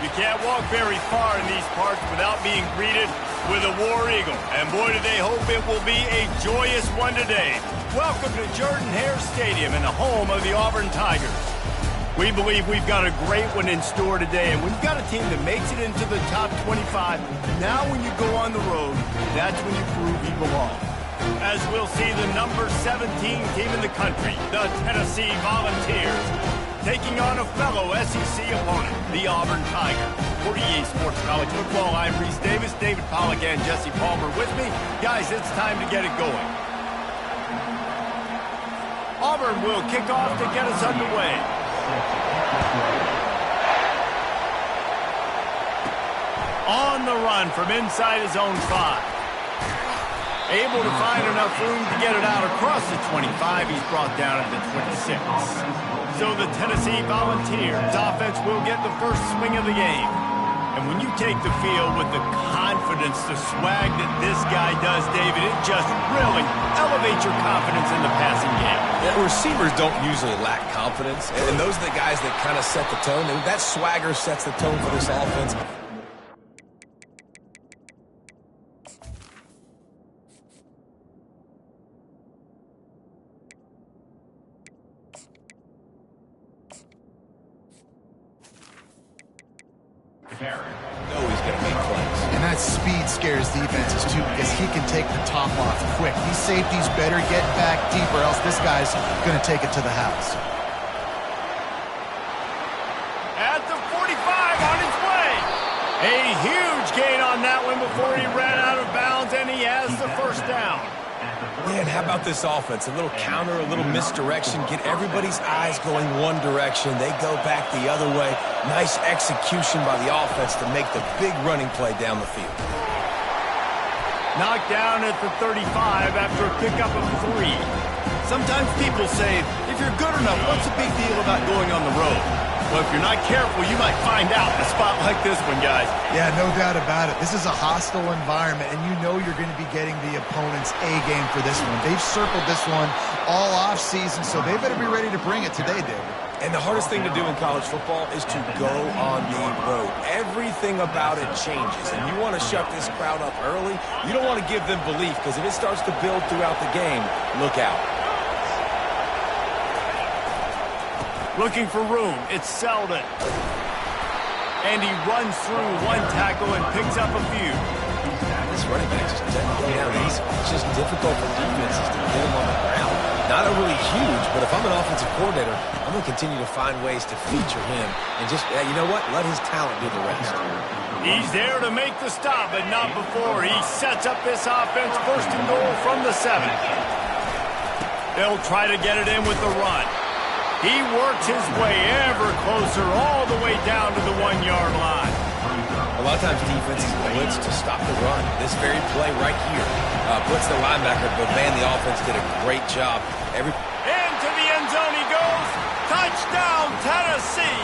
You can't walk very far in these parts without being greeted with a War Eagle. And boy, do they hope it will be a joyous one today. Welcome to Jordan-Hare Stadium and the home of the Auburn Tigers. We believe we've got a great one in store today, and we've got a team that makes it into the top 25. Now when you go on the road, that's when you prove you belong. As we'll see the number 17 team in the country, the Tennessee Volunteers, taking on a fellow SEC opponent, the Auburn Tigers. For EA Sports College Football, I'm Reese Davis, David Pollack, and Jesse Palmer with me. Guys, it's time to get it going. Auburn will kick off to get us underway. On the run from inside his own 5. Able to find enough room to get it out across the 25. He's brought down at the 26. So the Tennessee Volunteers offense will get the first swing of the game. And when you take the field with the confidence, the swag that this guy does, David, it just really elevates your confidence in the passing game. Yeah, receivers don't usually lack confidence, and those are the guys that kind of set the tone. And that swagger sets the tone for this offense. And that speed scares defenses too, because he can take the top off quick. These safeties better get back deeper, else this guy's going to take it to the house. At the 45 on his way. A huge gain on that one before he ran out of bounds, and he has the first down. Man, how about this offense? A little counter, a little misdirection. Get everybody's eyes going one direction. They go back the other way. Nice execution by the offense to make the big running play down the field. Knocked down at the 35 after a pickup of 3. Sometimes people say, if you're good enough, what's the big deal about going on the road? Well, if you're not careful, you might find out in a spot like this one, guys. Yeah, no doubt about it. This is a hostile environment, and you know you're going to be getting the opponent's A-game for this one. They've circled this one all off-season, so they better be ready to bring it today, David. And the hardest thing to do in college football is to go on the road. Everything about it changes, and you want to shut this crowd up early. You don't want to give them belief, because if it starts to build throughout the game, look out. Looking for room, it's Selden. And he runs through one tackle and picks up a few. This running back just doesn't go down easy. It's just difficult for defenses to get him on the ground. Not overly huge, but if I'm an offensive coordinator, I'm going to continue to find ways to feature him. And just, you know what? Let his talent do the rest. He's there to make the stop, but not before. He sets up this offense first and goal from the 7. They'll try to get it in with the run. He works his way ever closer all the way down to the 1-yard line. A lot of times defenses blitz to stop the run. This very play right here puts the linebacker, but man, the offense did a great job. Into the end zone he goes. Touchdown, Tennessee.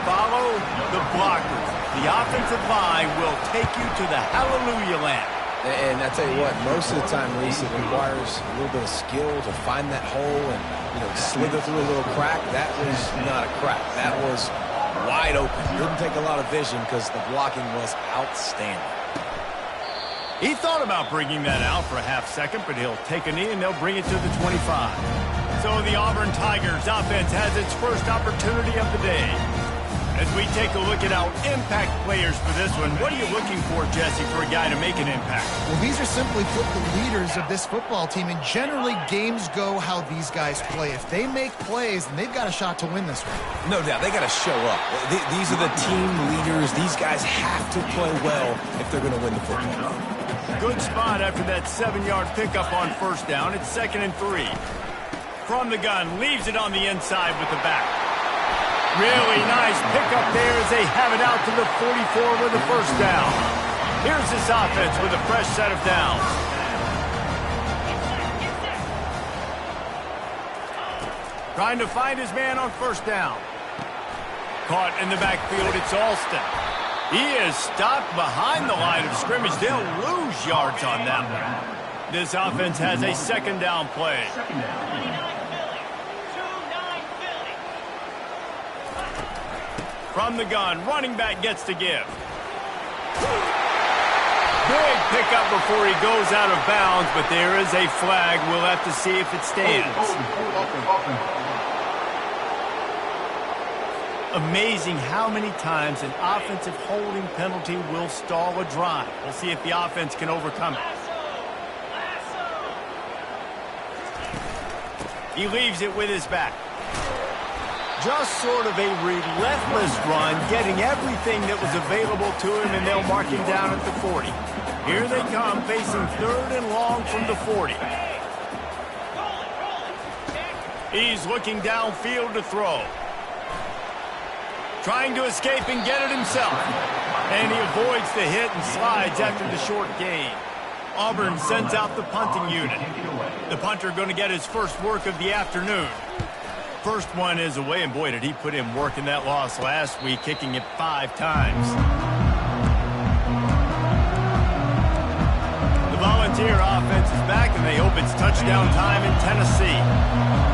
Follow the blockers. The offensive line will take you to the hallelujah land. And I tell you what, most of the time, Reese, it requires a little bit of skill to find that hole and, slither through a little crack. That was not a crack. That was wide open. Didn't take a lot of vision because the blocking was outstanding. He thought about bringing that out for a half second, but he'll take a knee and they'll bring it to the 25. So the Auburn Tigers offense has its first opportunity of the day. As we take a look at our impact players for this one, what are you looking for, Jesse, for a guy to make an impact? Well, these are simply put the leaders of this football team, and generally games go how these guys play. If they make plays, then they've got a shot to win this one. No doubt. They got to show up. These are the team leaders. These guys have to play well if they're going to win the football. Good spot after that 7-yard pickup on first down. It's 2nd and 3. From the gun, leaves it on the inside with the back. Really nice pickup there as they have it out to the 44 with the first down. Here's this offense with a fresh set of downs. Trying to find his man on first down. Caught in the backfield, it's Alston. He is stopped behind the line of scrimmage. They'll lose yards on that one. This offense has a 2nd down play. From the gun, running back gets to give. Big pickup before he goes out of bounds, but there is a flag. We'll have to see if it stands. Amazing how many times an offensive holding penalty will stall a drive. We'll see if the offense can overcome it. He leaves it with his back. Just sort of a relentless run, getting everything that was available to him, and they'll mark him down at the 40. Here they come, facing 3rd and long from the 40. He's looking downfield to throw. Trying to escape and get it himself. And he avoids the hit and slides after the short gain. Auburn sends out the punting unit. The punter going to get his first work of the afternoon. First one is away, and boy, did he put in work in that loss last week, kicking it 5 times. The Volunteer offense is back, and they hope it's touchdown time in Tennessee.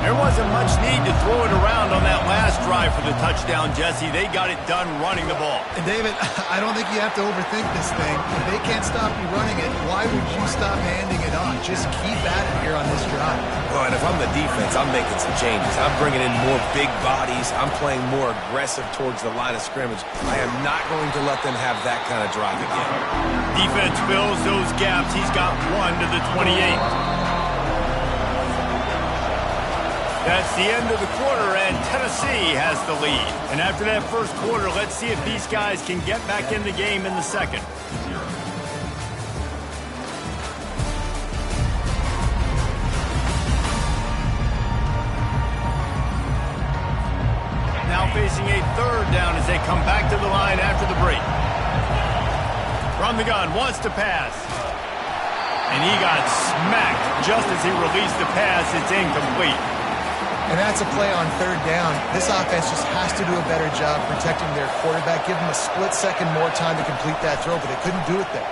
There wasn't much need to throw it around on that last drive for the touchdown, Jesse. They got it done running the ball. And David, I don't think you have to overthink this thing. If they can't stop you running it, why would you stop handing it on? Just keep at it here on this drive. Well, and if I'm the defense, I'm making some changes. I'm bringing in more big bodies. I'm playing more aggressive towards the line of scrimmage. I am not going to let them have that kind of drive again. Defense fills those gaps. He's got 1 to the 28. That's the end of the quarter, and Tennessee has the lead. And after that first quarter, let's see if these guys can get back in the game in the second. Now facing a 3rd down as they come back to the line after the break. From the gun, wants to pass. And he got smacked just as he released the pass. It's incomplete. And that's a play on 3rd down. This offense just has to do a better job protecting their quarterback. Give them a split second more time to complete that throw, but they couldn't do it there.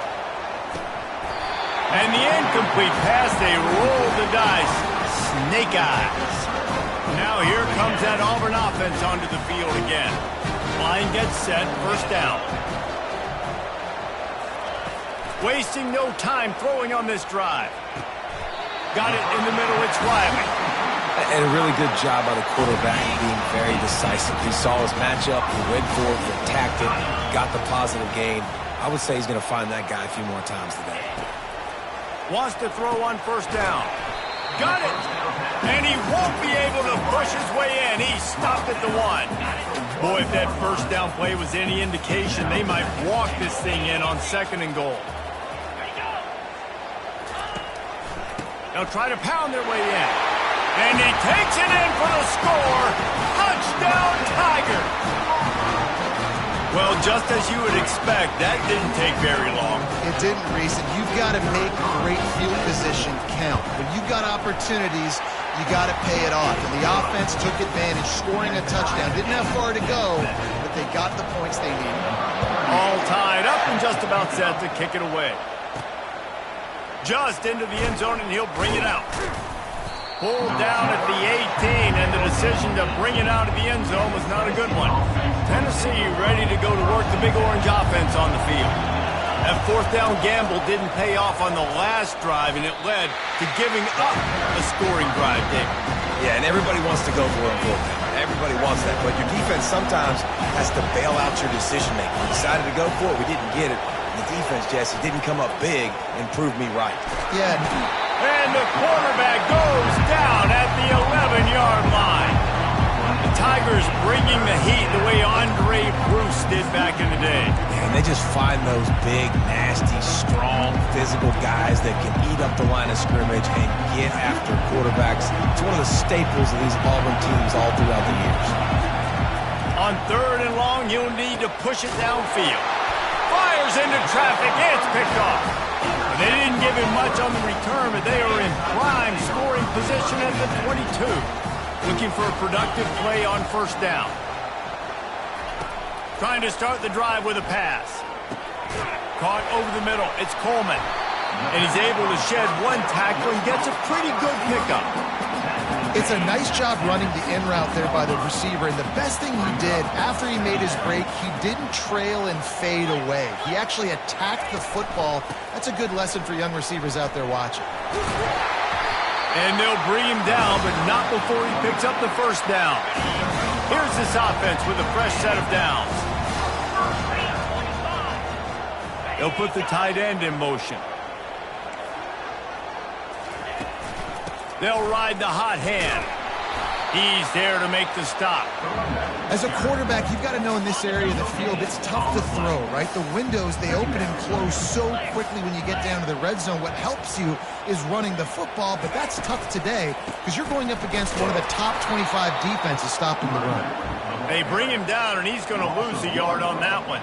And the incomplete pass, they roll the dice. Snake eyes. Now here comes that Auburn offense onto the field again. Line gets set, 1st down. Wasting no time throwing on this drive. Got it in the middle, it's Riley. And a really good job by the quarterback being very decisive. He saw his matchup, he went for it, he attacked it, got the positive gain. I would say he's going to find that guy a few more times today. Wants to throw on 1st down. Got it! And he won't be able to push his way in. He stopped at the 1. Boy, if that 1st down play was any indication, they might walk this thing in on 2nd and goal. They'll try to pound their way in. And he takes it in for the score. Touchdown, Tigers! Well, just as you would expect, that didn't take very long. It didn't, Reese. You've got to make great field position count. When you've got opportunities, you got to pay it off. And the offense took advantage, scoring a touchdown. Didn't have far to go, but they got the points they needed. All tied up and just about set to kick it away. Just into the end zone, and he'll bring it out. Pulled down at the 18, and the decision to bring it out of the end zone was not a good one. Tennessee ready to go to work the Big Orange offense on the field. That 4th down gamble didn't pay off on the last drive, and it led to giving up a scoring drive, David. Yeah, and everybody wants to go for it on 4th down. Everybody wants that, but your defense sometimes has to bail out your decision-making. We decided to go for it, we didn't get it. The defense, Jesse, didn't come up big and prove me right. Yeah. And the quarterback goes down at the 11-yard line. The Tigers bringing the heat the way Andre Bruce did back in the day. And they just find those big, nasty, strong, physical guys that can eat up the line of scrimmage and get after quarterbacks. It's one of the staples of these Auburn teams all throughout the years. On 3rd and long, you'll need to push it downfield. Fires into traffic, it's picked off. They didn't give him much on the return, but they are in prime scoring position at the 22. Looking for a productive play on 1st down. Trying to start the drive with a pass. Caught over the middle, it's Coleman. And he's able to shed 1 tackle and gets a pretty good pickup. It's a nice job running the in route there by the receiver, and the best thing he did after he made his break, he didn't trail and fade away. He actually attacked the football. That's a good lesson for young receivers out there watching. And they'll bring him down, but not before he picks up the first down. Here's this offense with a fresh set of downs. They'll put the tight end in motion. They'll ride the hot hand. He's there to make the stop. As a quarterback, you've got to know in this area of the field, it's tough to throw, right? The windows, they open and close so quickly when you get down to the red zone. What helps you is running the football, but that's tough today because you're going up against one of the top 25 defenses stopping the run. They bring him down, and he's going to lose a yard on that one.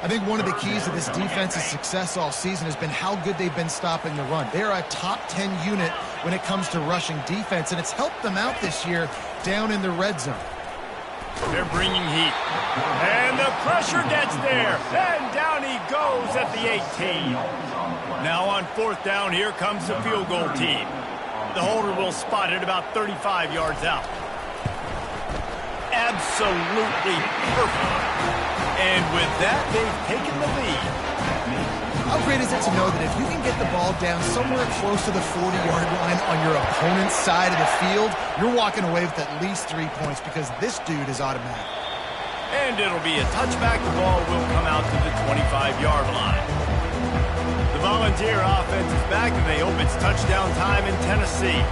I think one of the keys to this defense's success all season has been how good they've been stopping the run. They are a top 10 unit when it comes to rushing defense, and it's helped them out this year down in the red zone. They're bringing heat. And the pressure gets there. And down he goes at the 18. Now on fourth down, here comes the field goal team. The holder will spot it about 35 yards out. Absolutely perfect. And with that, they've taken the lead. How great is it to know that if you can get the ball down somewhere close to the 40-yard line on your opponent's side of the field, you're walking away with at least 3 points because this dude is automatic. And it'll be a touchback. The ball will come out to the 25-yard line. The Volunteer offense is back, and they hope it's touchdown time in Tennessee.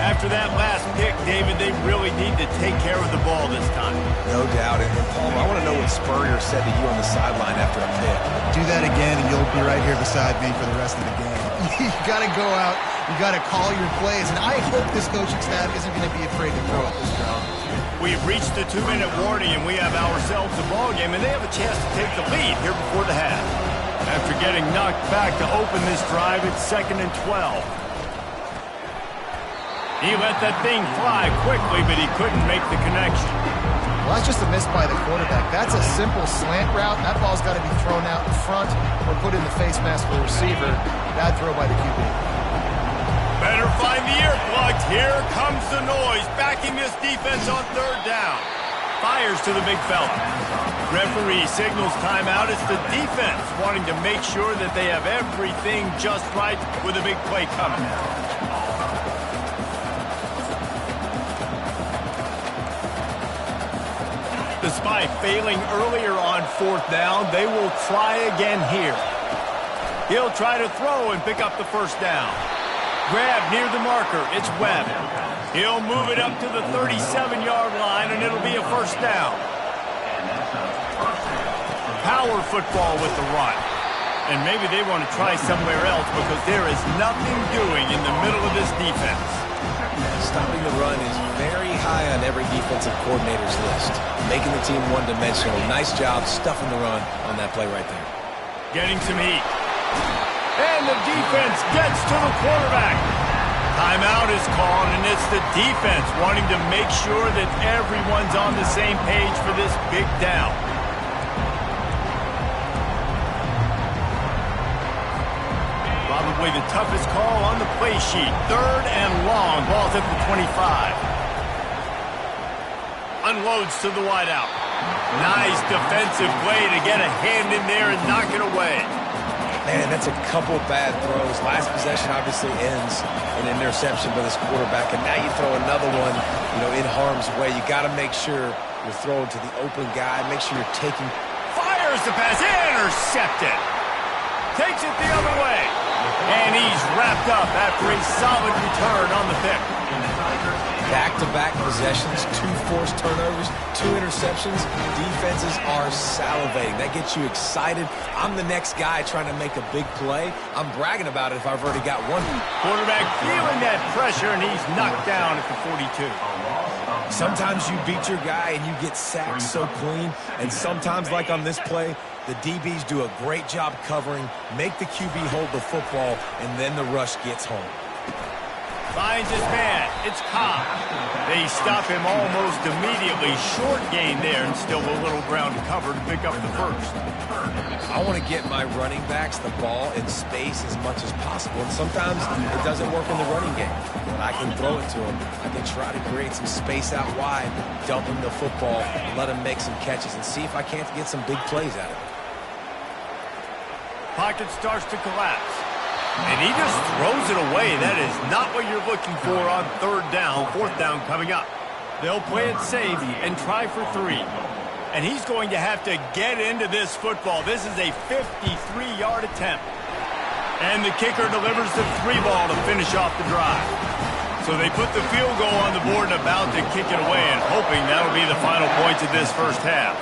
After that last pick, David, they really need to take care of the ball this time. No doubt. And Paul, I want to know what Spurrier said to you on the sideline after a pick. Do that again, and you'll be right here beside me for the rest of the game. You got to go out. You got to call your plays. And I hope this coaching staff isn't going to be afraid to throw at this drive. We've reached the 2-minute warning, and we have ourselves a ball game, and they have a chance to take the lead here before the half. After getting knocked back to open this drive, it's 2nd and 12. He let that thing fly quickly, but he couldn't make the connection. Well, that's just a miss by the quarterback. That's a simple slant route. That ball's got to be thrown out in front or put in the face mask of the receiver. Bad throw by the QB. Better find the earplugs. Here comes the noise, backing this defense on third down. Fires to the big fella. Referee signals timeout. It's the defense wanting to make sure that they have everything just right with a big play coming. Despite failing earlier on fourth down, they will try again here. He'll try to throw and pick up the first down. Grab near the marker. It's Webb. He'll move it up to the 37-yard line, and it'll be a first down. Power football with the run. And maybe they want to try somewhere else because there is nothing doing in the middle of this defense. Stopping the run is very high on every defensive coordinator's list. Making the team one-dimensional. Nice job stuffing the run on that play right there. Getting some heat. And the defense gets to the quarterback. Timeout is called, and it's the defense wanting to make sure that everyone's on the same page for this big down. Probably the toughest call on the play sheet. 3rd and long. Ball's at the 25. Unloads to the wideout. Nice defensive play to get a hand in there and knock it away. Man, that's a couple bad throws. Last possession obviously ends in an interception by this quarterback, and now you throw another one, in harm's way. You got to make sure you're throwing to the open guy. Make sure you're taking. Fires the pass. Intercepted. Takes it the other way. And he's wrapped up after a solid return on the pick. Back-to-back possessions, 2 forced turnovers, 2 interceptions. Defenses are salivating. That gets you excited. I'm the next guy trying to make a big play. I'm bragging about it if I've already got one. Quarterback feeling that pressure, and he's knocked down at the 42. Sometimes you beat your guy and you get sacked so clean, and sometimes, like on this play, the DBs do a great job covering, make the QB hold the football, and then the rush gets home. Finds his man. It's Cobb. They stop him almost immediately. Short gain there, and still a little ground to cover to pick up the first. I want to get my running backs the ball in space as much as possible. And sometimes it doesn't work in the running game. When I can throw it to them, I can try to create some space out wide, dump him the football, and let him make some catches and see if I can't get some big plays out of it. Pocket starts to collapse. And he just throws it away. That is not what you're looking for on third down. Fourth down coming up. They'll play it safe and try for 3. And he's going to have to get into this football. This is a 53-yard attempt. And the kicker delivers the 3 ball to finish off the drive. So they put the field goal on the board and about to kick it away, and hoping that'll be the final points of this first half.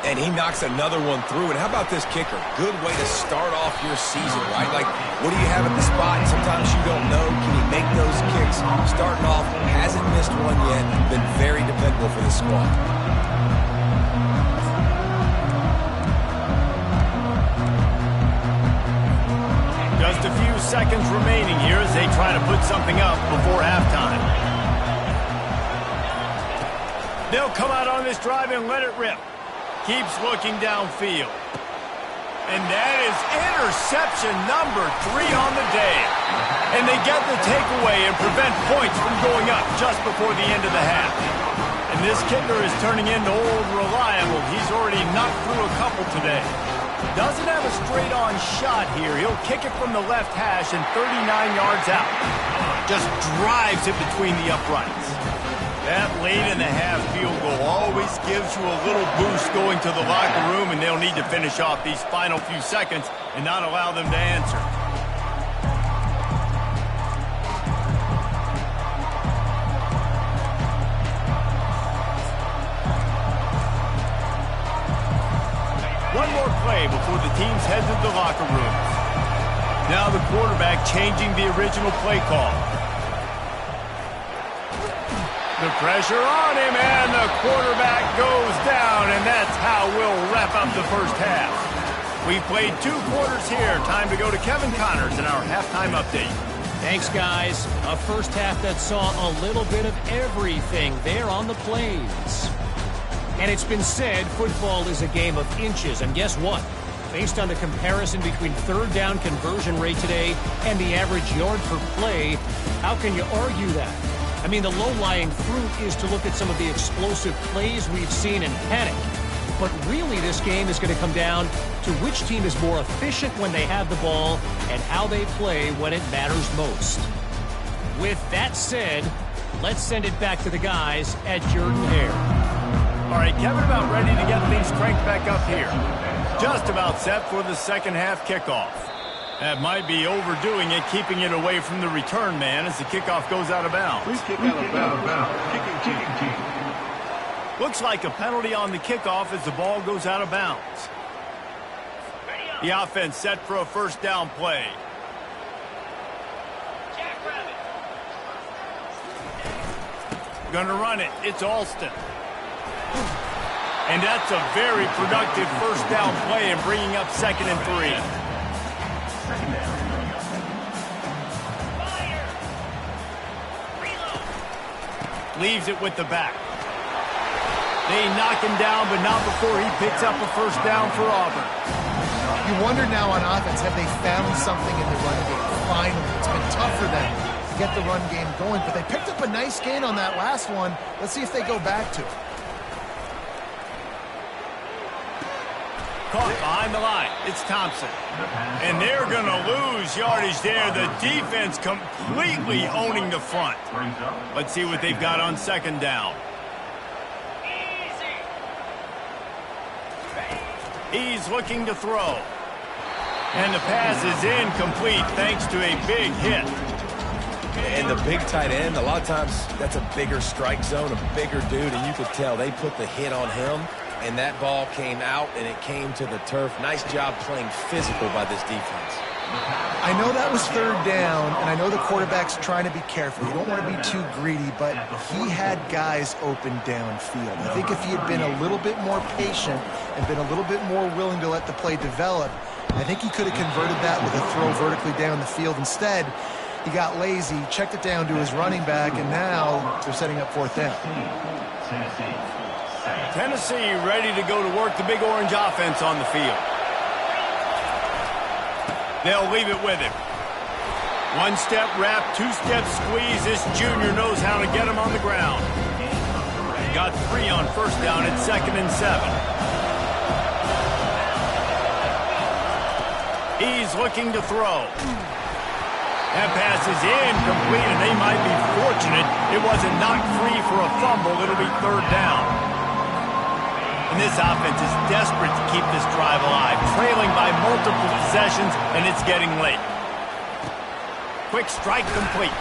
And he knocks another one through. And how about this kicker? Good way to start off your season, right? Like, what do you have at the spot? Sometimes you don't know. Can he make those kicks? Starting off, hasn't missed one yet. Been very dependable for this squad. Just a few seconds remaining here as they try to put something up before halftime. They'll come out on this drive and let it rip. Keeps looking downfield. And that is interception number 3 on the day. And they get the takeaway and prevent points from going up just before the end of the half. And this kicker is turning into old reliable. He's already knocked through a couple today. Doesn't have a straight-on shot here. He'll kick it from the left hash and 39 yards out. Just drives it between the uprights. That late-in-the-half field goal always gives you a little boost going to the locker room, and they'll need to finish off these final few seconds and not allow them to answer. One more play before the teams head to the locker rooms. Now the quarterback changing the original play call. The pressure on him, and the quarterback goes down, and that's how we'll wrap up the first half. We've played 2 quarters here. Time to go to Kevin Connors in our halftime update. Thanks, guys. A first half that saw a little bit of everything there on the plays. And it's been said football is a game of inches, and guess what? Based on the comparison between third down conversion rate today and the average yard per play, how can you argue that? I mean, the low-lying fruit is to look at some of the explosive plays we've seen and panic. But really, this game is going to come down to which team is more efficient when they have the ball and how they play when it matters most. With that said, let's send it back to the guys at Jordan-Hare. All right, Kevin, about ready to get things cranked back up here. Just about set for the second half kickoff. That might be overdoing it, keeping it away from the return man as the kickoff goes out of bounds. Please kick out of bounds. Kicking team. Looks like a penalty on the kickoff as the ball goes out of bounds. The offense set for a first down play. Gonna run it. It's Alston. And that's a very productive first down play and bringing up 2nd and 3. Leaves it with the back. They knock him down, but not before he picks up a first down for Auburn. You wonder now on offense, have they found something in the run game? Finally, it's been tough for them to get the run game going, but they picked up a nice gain on that last one. Let's see if they go back to it. Caught behind the line. It's Thompson. And they're going to lose yardage there. The defense completely owning the front. Let's see what they've got on 2nd down. He's looking to throw. And the pass is incomplete thanks to a big hit. And the big tight end, a lot of times that's a bigger strike zone, a bigger dude, and you could tell they put the hit on him. And that ball came out, and it came to the turf. Nice job playing physical by this defense. I know that was 3rd down, and I know the quarterback's trying to be careful. You don't want to be too greedy, but he had guys open downfield. I think if he had been a little bit more patient and been a little bit more willing to let the play develop, I think he could have converted that with a throw vertically down the field. Instead, He got lazy, checked it down to his running back, and now they're setting up 4th down. Tennessee ready to go to work the Big Orange offense on the field. They'll leave it with him. One-step wrap, two-step squeeze. This junior knows how to get him on the ground. Got 3 on first down at 2nd and 7. He's looking to throw. That pass is incomplete, and they might be fortunate it wasn't knocked free for a fumble. It'll be 3rd down. And this offense is desperate to keep this drive alive, trailing by multiple possessions, and it's getting late. Quick strike complete.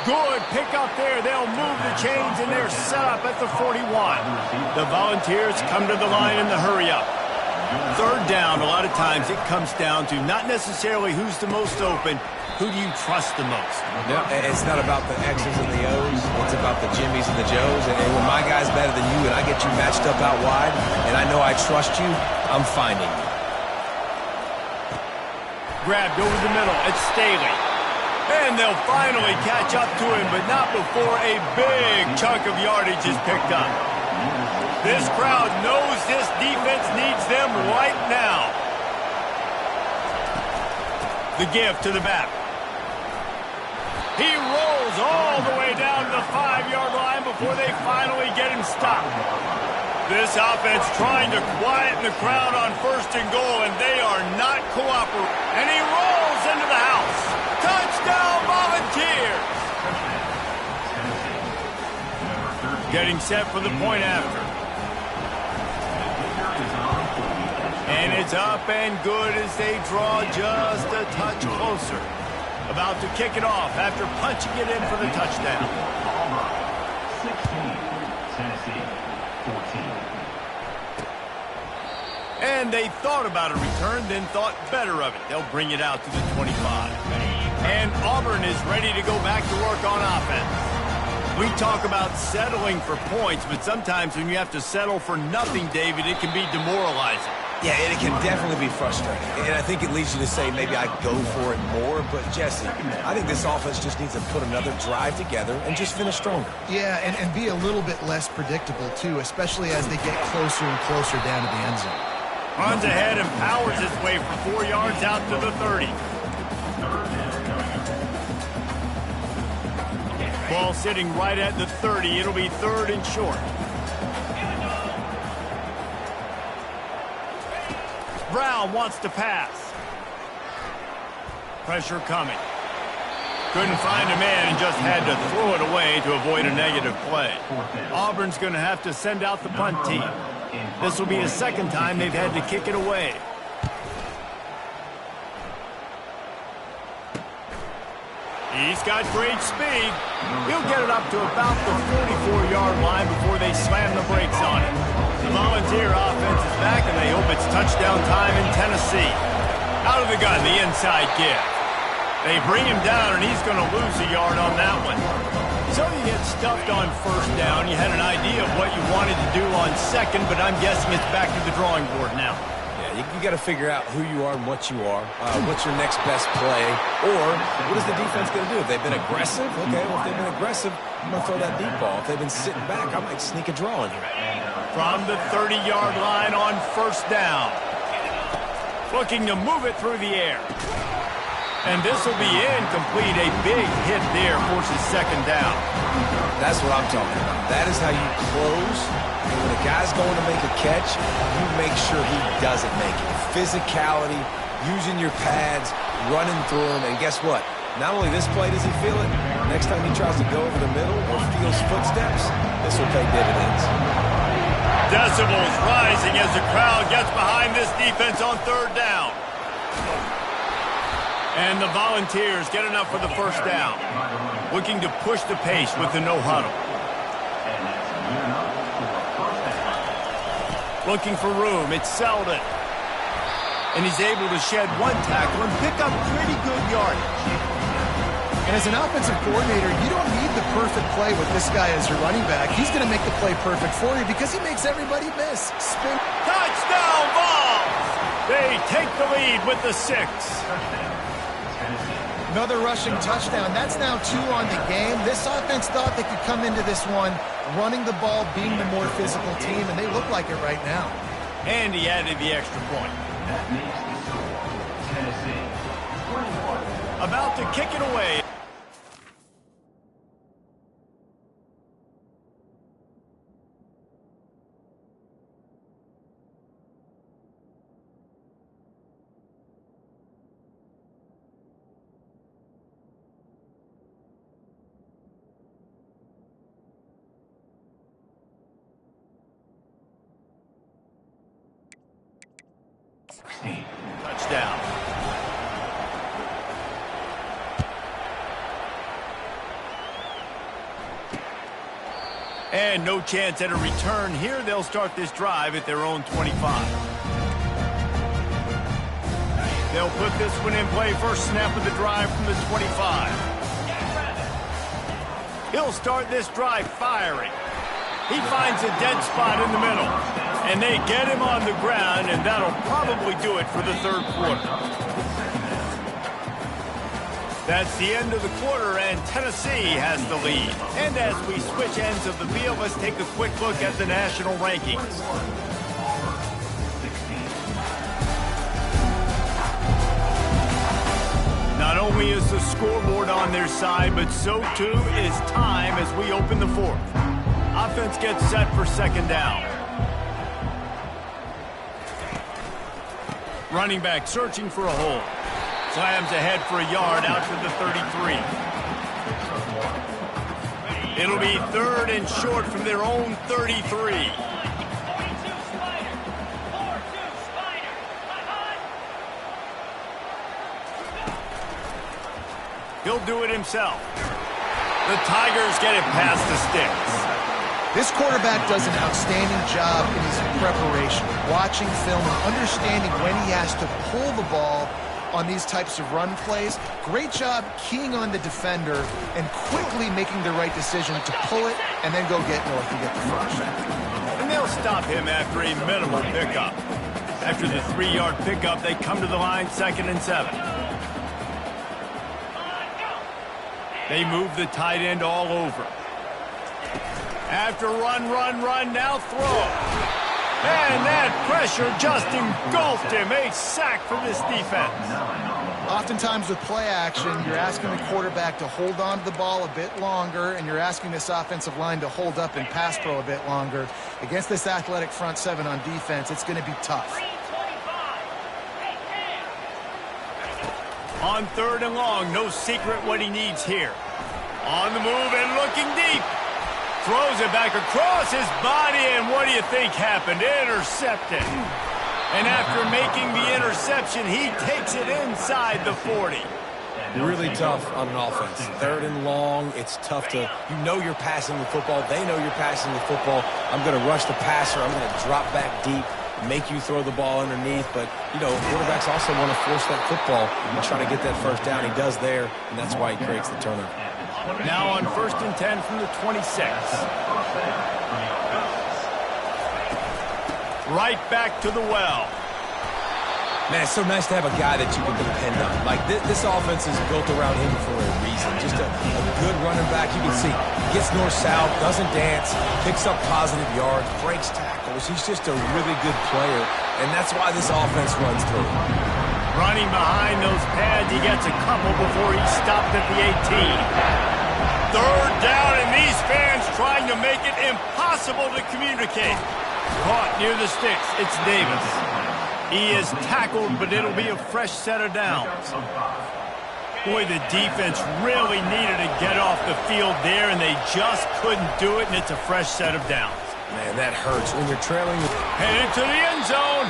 Good pick up there. They'll move the chains, and they're set up at the 41. The Volunteers come to the line in the hurry-up. 3rd down, a lot of times it comes down to not necessarily who's the most open, who do you trust the most? No, it's not about the X's and the O's. It's about the Jimmys and the Joes. And when my guy's better than you and I get you matched up out wide and I know I trust you, I'm finding you. Grabbed over the middle. It's Staley. And they'll finally catch up to him, but not before a big chunk of yardage is picked up. This crowd knows this defense needs them right now. The give to the back. He rolls all the way down to the 5-yard line before they finally get him stopped. This offense trying to quieten the crowd on 1st and goal, and they are not cooperating. And he rolls into the house. Touchdown, Volunteers! Getting set for the point after. And it's up and good as they draw just a touch closer. About to kick it off after punching it in for the touchdown. 16, Tennessee, 14. And they thought about a return, then thought better of it. They'll bring it out to the 25. And Auburn is ready to go back to work on offense. We talk about settling for points, but sometimes when you have to settle for nothing, David, it can be demoralizing. Yeah, and it can definitely be frustrating. And I think it leads you to say maybe I go for it more. But, Jesse, I think this offense just needs to put another drive together and just finish stronger. Yeah, and be a little bit less predictable, too, especially as they get closer and closer down to the end zone. Runs ahead and powers his way for 4 yards out to the 30. Ball sitting right at the 30. It'll be 3rd and short. Brown wants to pass. Pressure coming. Couldn't find a man and just had to throw it away to avoid a negative play. Auburn's going to have to send out the punt team. This will be the 2nd time they've had to kick it away. He's got great speed. He'll get it up to about the 44-yard line before they slam the brakes on it. The Volunteer offense is back, and they hope it's touchdown time in Tennessee. Out of the gun, the inside give. They bring him down, and he's going to lose a yard on that one. So you get stuffed on 1st down. You had an idea of what you wanted to do on 2nd, but I'm guessing it's back to the drawing board now. You got to figure out who you are and what you are. What's your next best play? Or what is the defense going to do? If they've been aggressive, okay, well, if they've been aggressive, I'm going to throw that deep ball. If they've been sitting back, I might sneak a draw in here. From the 30-yard line on 1st down. Looking to move it through the air. And this will be incomplete. A big hit there forces 2nd down. That's what I'm talking about. That is how you close. And when a guy's going to make a catch, you make sure he doesn't make it. Physicality, using your pads, running through them. And guess what? Not only this play does he feel it, next time he tries to go over the middle or feels footsteps, this will pay dividends. Decibels rising as the crowd gets behind this defense on 3rd down. And the Volunteers get enough for the 1st down. Looking to push the pace with the no huddle. Looking for room, it's Selden. And he's able to shed 1 tackle and pick up pretty good yardage. And as an offensive coordinator, you don't need the perfect play with this guy as your running back. He's going to make the play perfect for you because he makes everybody miss. Spin. Touchdown, Vols! They take the lead with the 6. Another rushing touchdown. That's now 2 on the game. This offense thought they could come into this one running the ball, being the more physical team, and they look like it right now. And he added the extra point. That makes the score Tennessee 21. About to kick it away. Touchdown. And no chance at a return here. They'll start this drive at their own 25. They'll put this one in play. First snap of the drive from the 25. He'll start this drive firing. He finds a dead spot in the middle. And they get him on the ground, and that'll probably do it for the third quarter. That's the end of the quarter, and Tennessee has the lead. And as we switch ends of the field, let's take a quick look at the national rankings. Not only is the scoreboard on their side, but so too is time as we open the fourth. Offense gets set for second down. Running back searching for a hole. Slams ahead for a yard out to the 33. It'll be third and short from their own 33. He'll do it himself. The Tigers get it past the sticks. This quarterback does an outstanding job in his preparation, watching film and understanding when he has to pull the ball on these types of run plays. Great job keying on the defender and quickly making the right decision to pull it and then go get north and get the first. And they'll stop him after a minimal pickup. After the 3-yard pickup, they come to the line 2nd and 7. They move the tight end all over. After run, now throw. And that pressure just engulfed him. A sack for this defense. Oftentimes with play action, you're asking the quarterback to hold on to the ball a bit longer, and you're asking this offensive line to hold up and pass pro a bit longer. Against this athletic front seven on defense, it's going to be tough. On 3rd and long, no secret what he needs here. On the move and looking deep. Throws it back across his body, and what do you think happened? Intercepted. And after making the interception, he takes it inside the 40. Really tough on an offense. 3rd and long, it's tough to, you know you're passing the football. They know you're passing the football. I'm going to rush the passer. I'm going to drop back deep, make you throw the ball underneath. But, you know, quarterbacks also want to force that football and try to get that first down. He does there, and that's why he creates the turnover. Now on 1st and 10 from the 26. Right back to the well. Man, it's so nice to have a guy that you can depend on. Like, this offense is built around him for a reason. Just a good running back. You can see he gets north-south, doesn't dance, picks up positive yards, breaks tackles. He's just a really good player, and that's why this offense runs through him. Running behind those pads, he gets a couple before he's stopped at the 18. 3rd down, and these fans trying to make it impossible to communicate. Caught near the sticks, it's Davis. He is tackled, but it'll be a fresh set of downs. Boy, the defense really needed to get off the field there, and they just couldn't do it, and it's a fresh set of downs. Man, that hurts when you're trailing. Headed to the end zone.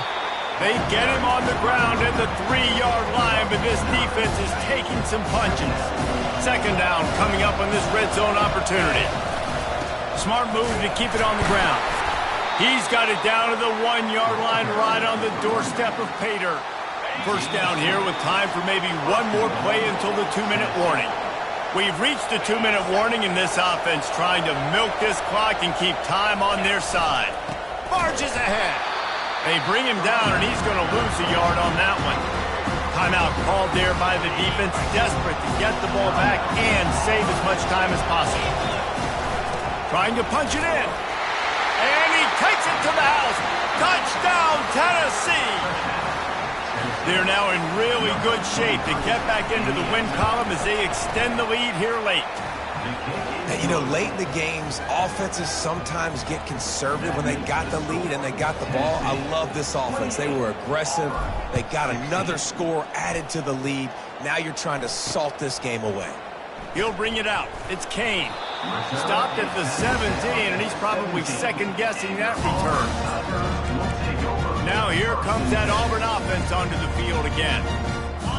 They get him on the ground at the 3-yard line, but this defense is taking some punches. 2nd down coming up on this red zone opportunity. Smart move to keep it on the ground. He's got it down to the 1-yard line right on the doorstep of Pater. First down here with time for maybe one more play until the 2-minute warning. We've reached the 2-minute warning, and this offense trying to milk this clock and keep time on their side. Barges ahead. They bring him down, and he's going to lose a yard on that one. Timeout called there by the defense, desperate to get the ball back and save as much time as possible. Trying to punch it in. And he takes it to the house. Touchdown, Tennessee! They're now in really good shape to get back into the win column as they extend the lead here late. And, you know, late in the games, offenses sometimes get conservative when they got the lead and they got the ball. I love this offense. They were aggressive. They got another score added to the lead. Now you're trying to salt this game away. He'll bring it out. It's Kane. Stopped at the 17, and he's probably second-guessing that return. Now here comes that Auburn offense onto the field again.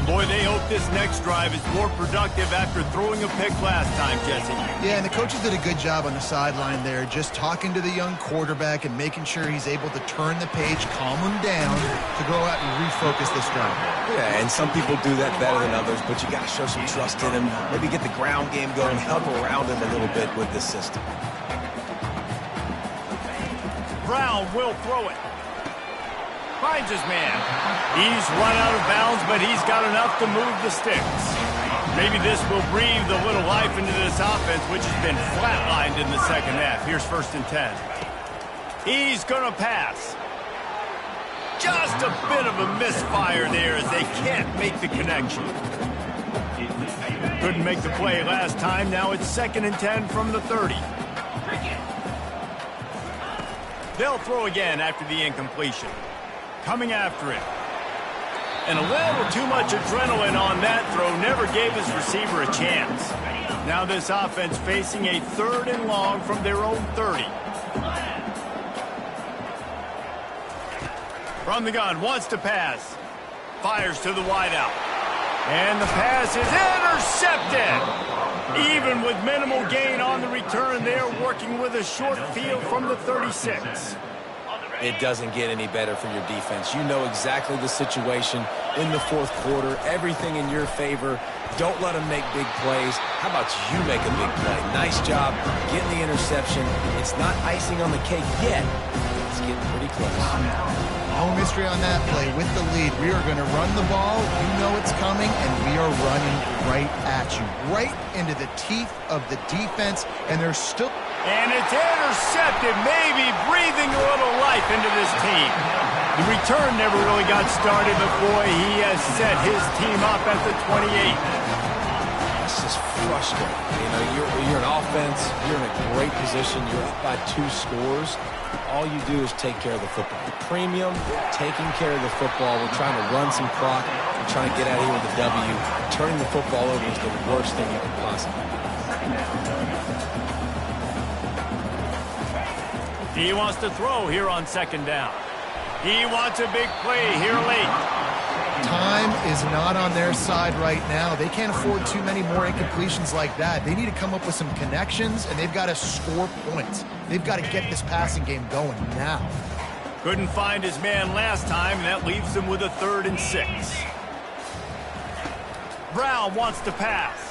Boy, they hope this next drive is more productive after throwing a pick last time, Jesse. Yeah, and the coaches did a good job on the sideline there, just talking to the young quarterback and making sure he's able to turn the page, calm him down, to go out and refocus this drive. Yeah, and some people do that better than others, but you got to show some trust in him. Maybe get the ground game going, help around him a little bit with this system. Brown will throw it. Finds his man. He's run out of bounds, but he's got enough to move the sticks. Maybe this will breathe a little life into this offense, which has been flatlined in the second half. Here's 1st and 10. He's going to pass. Just a bit of a misfire there as they can't make the connection. Couldn't make the play last time. Now it's 2nd and 10 from the 30. They'll throw again after the incompletion. Coming after it. And a little too much adrenaline on that throw never gave his receiver a chance. Now this offense facing a 3rd and long from their own 30. From the gun, wants to pass. Fires to the wideout. And the pass is intercepted. Even with minimal gain on the return, they're working with a short field from the 36. It doesn't get any better for your defense. You know exactly the situation in the 4th quarter. Everything in your favor. Don't let them make big plays. How about you make a big play? Nice job getting the interception. It's not icing on the cake yet. It's getting pretty close. No mystery on that play. With the lead, we are going to run the ball. You know it's coming, and we are running right at you. Right into the teeth of the defense, and there's still... And it's intercepted, maybe breathing a little life into this team. The return never really got started, but boy, he has set his team up at the 28. This is frustrating. You know, you're an offense, you're in a great position, you're up by 2 scores. All you do is take care of the football. The premium, taking care of the football. We're trying to run some clock. We're trying to get out of here with a W. Turning the football over is the worst thing you can possibly do. He wants to throw here on 2nd down. He wants a big play here late. Time is not on their side right now. They can't afford too many more incompletions like that. They need to come up with some connections, and they've got to score points. They've got to get this passing game going now. Couldn't find his man last time, and that leaves him with a 3rd and 6. Brown wants to pass.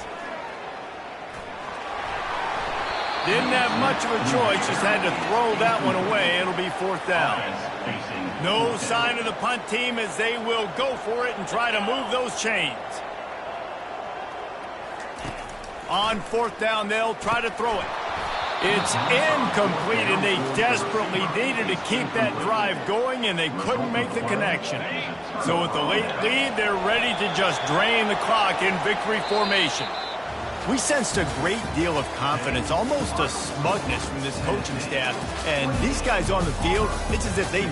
Didn't have much of a choice, just had to throw that one away. It'll be 4th down. No sign of the punt team as they will go for it and try to move those chains. On 4th down, they'll try to throw it. It's incomplete, and they desperately needed to keep that drive going, and they couldn't make the connection. So with the late lead, they're ready to just drain the clock in victory formation. We sensed a great deal of confidence, almost a smugness from this coaching staff. And these guys on the field, it's as if they